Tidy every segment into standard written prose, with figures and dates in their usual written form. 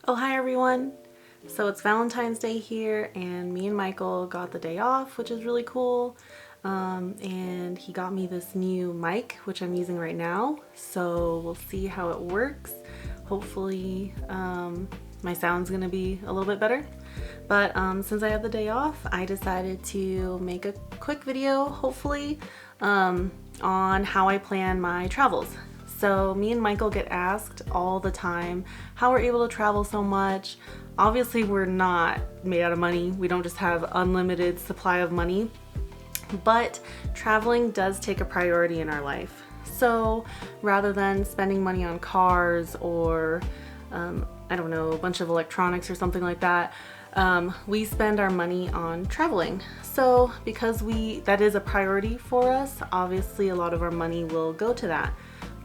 Oh, hi everyone. So it's Valentine's Day here, and me and Michael got the day off, which is really cool. And he got me this new mic, which I'm using right now. So we'll see how it works. Hopefully, my sound's gonna be a little bit better. But since I had the day off, I decided to make a quick video, hopefully, on how I plan my travels. So me and Michael get asked all the time how we're able to travel so much. Obviously, we're not made out of money. We don't just have unlimited supply of money, but traveling does take a priority in our life. So rather than spending money on cars or I don't know, a bunch of electronics or something like that, we spend our money on traveling. So because that is a priority for us, obviously a lot of our money will go to that.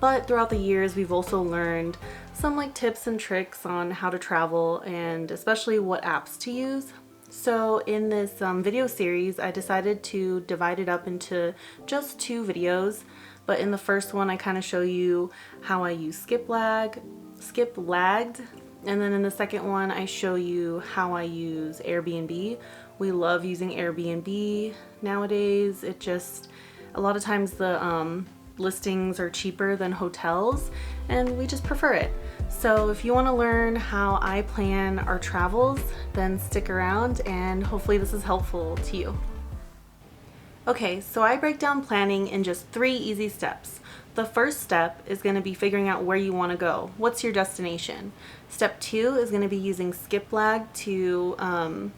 But throughout the years, we've also learned some tips and tricks on how to travel and especially what apps to use. So in this video series, I decided to divide it up into just 2 videos. But in the first one, I kind of show you how I use Skiplagged, and then in the second one, I show you how I use Airbnb. We love using Airbnb nowadays. A lot of times the listings are cheaper than hotels, and we just prefer it. So if you want to learn how I plan our travels, then stick around and hopefully this is helpful to you. Okay, so I break down planning in just 3 easy steps. The first step is going to be figuring out where you want to go. What's your destination? Step 2 is going to be using Skiplagged to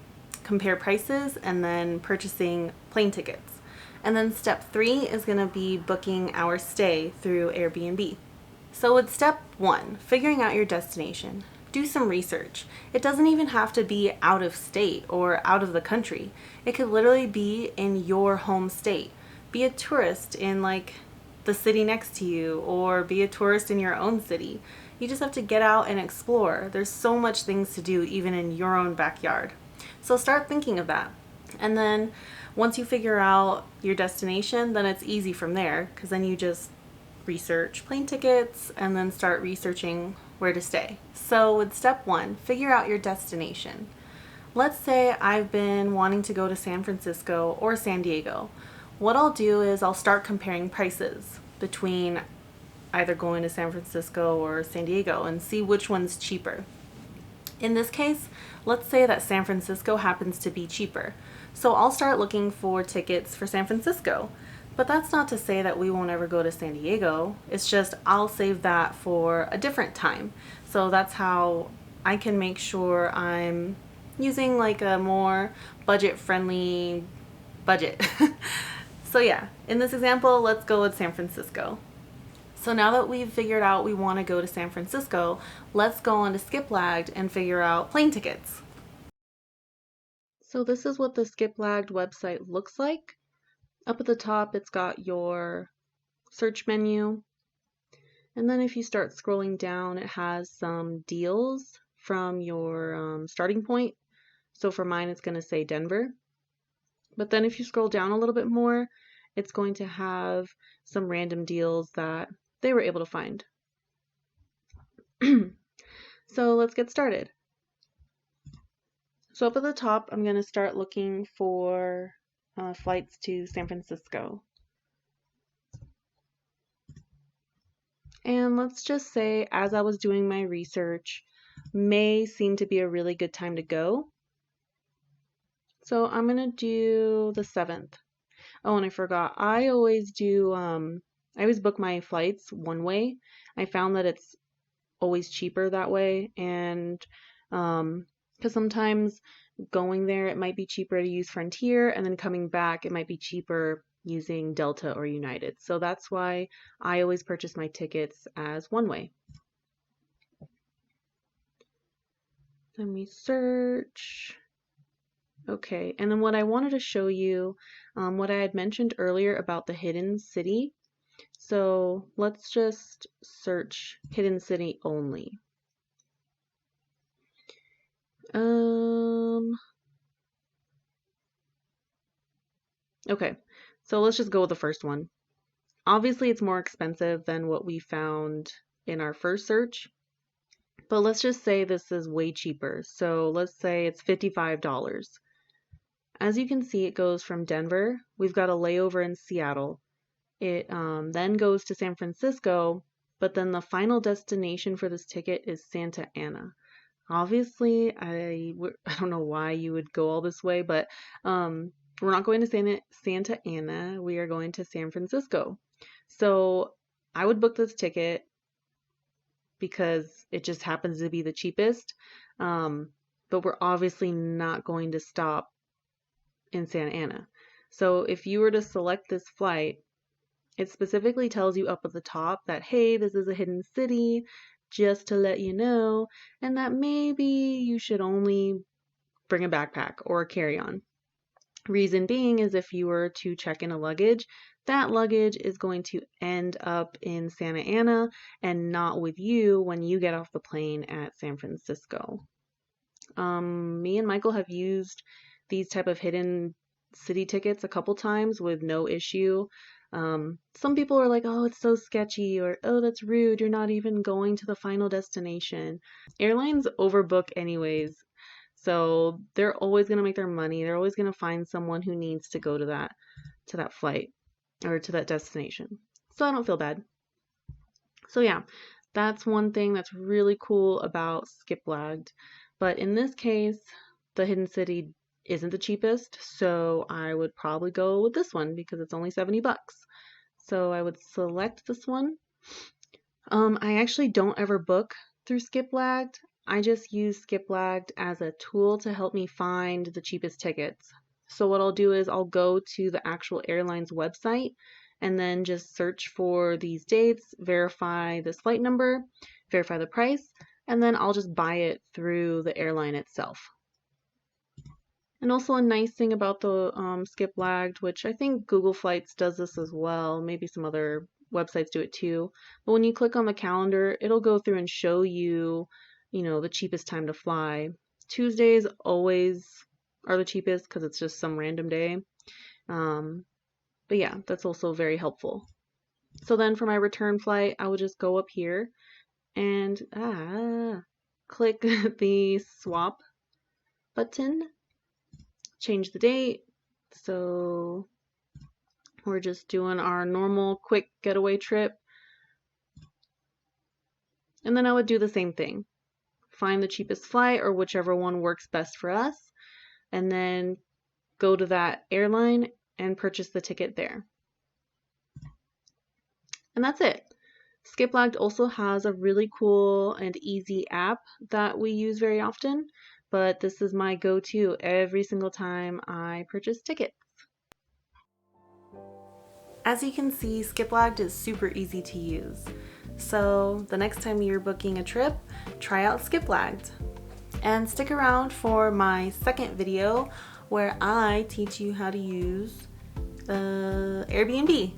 compare prices and then purchasing plane tickets. And then step 3 is going to be booking our stay through Airbnb. So with step 1, figuring out your destination, do some research. It doesn't even have to be out of state or out of the country. It could literally be in your home state. Be a tourist in the city next to you, or be a tourist in your own city. You just have to get out and explore. There's so much things to do even in your own backyard. So start thinking of that. And then once you figure out your destination, then it's easy from there, because then you just research plane tickets and then start researching where to stay. So with step 1, figure out your destination. Let's say I've been wanting to go to San Francisco or San Diego. What I'll do is I'll start comparing prices between either going to San Francisco or San Diego and see which one's cheaper. In this case, let's say that San Francisco happens to be cheaper. So I'll start looking for tickets for San Francisco. But that's not to say that we won't ever go to San Diego. It's just I'll save that for a different time. So that's how I can make sure I'm using a more budget-friendly budget. So yeah, in this example, let's go with San Francisco. So now that we've figured out we want to go to San Francisco, let's go on to Skiplagged and figure out plane tickets. So this is what the Skiplagged website looks like. Up at the top, it's got your search menu. And then if you start scrolling down, it has some deals from your starting point. So for mine, it's going to say Denver. But then if you scroll down a little bit more, it's going to have some random deals that they were able to find. So let's get started. So up at the top, I'm going to start looking for flights to San Francisco. And let's just say, as I was doing my research, May seemed to be a really good time to go. So I'm going to do the 7th. Oh, and I forgot, I always book my flights one way. I found that it's always cheaper that way, and because sometimes going there, it might be cheaper to use Frontier, and then coming back, it might be cheaper using Delta or United. So that's why I always purchase my tickets as one way. Then we search. Okay, and then what I wanted to show you, what I had mentioned earlier about the hidden city. So let's just search hidden city only. Okay, so let's just go with the first one. Obviously, it's more expensive than what we found in our first search, But let's just say this is way cheaper. So let's say it's $55. As you can see, it goes from Denver. We've got a layover in Seattle. It then goes to San Francisco, but then the final destination for this ticket is Santa Ana. Obviously, I don't know why you would go all this way, but we're not going to Santa Ana. We are going to San Francisco. So I would book this ticket because it just happens to be the cheapest. But we're obviously not going to stop in Santa Ana. So if you were to select this flight, it specifically tells you up at the top that, hey, this is a hidden city, just to let you know, and that maybe you should only bring a backpack or a carry-on. Reason being is if you were to check in a luggage, that luggage is going to end up in Santa Ana and not with you when you get off the plane at San Francisco. Me and Michael have used these type of hidden city tickets a couple times with no issue. Some people are like, oh, it's so sketchy, or oh, that's rude, you're not even going to the final destination. Airlines overbook anyways, so they're always going to make their money. They're always going to find someone who needs to go to that flight or to that destination. So I don't feel bad. So yeah, that's one thing that's really cool about Skiplagged. But in this case, the hidden city isn't the cheapest, so I would probably go with this one because it's only $70. So I would select this one. I actually don't ever book through Skiplagged. I just use Skiplagged as a tool to help me find the cheapest tickets. So what I'll do is I'll go to the actual airline's website and then just search for these dates, verify this flight number, verify the price, and then I'll just buy it through the airline itself. And also a nice thing about the Skiplagged, which I think Google Flights does this as well, maybe some other websites do it too, but when you click on the calendar, it'll go through and show you, the cheapest time to fly. Tuesdays always are the cheapest because it's just some random day. But yeah, that's also very helpful. So then for my return flight, I would just go up here and click the swap button, change the date. So we're just doing our normal quick getaway trip. And then I would do the same thing. Find the cheapest flight or whichever one works best for us, and then go to that airline and purchase the ticket there. And that's it. Skiplagged also has a really cool and easy app that we use very often, but this is my go-to every single time I purchase tickets. As you can see, Skiplagged is super easy to use. So the next time you're booking a trip, try out Skiplagged. And stick around for my second video where I teach you how to use Airbnb.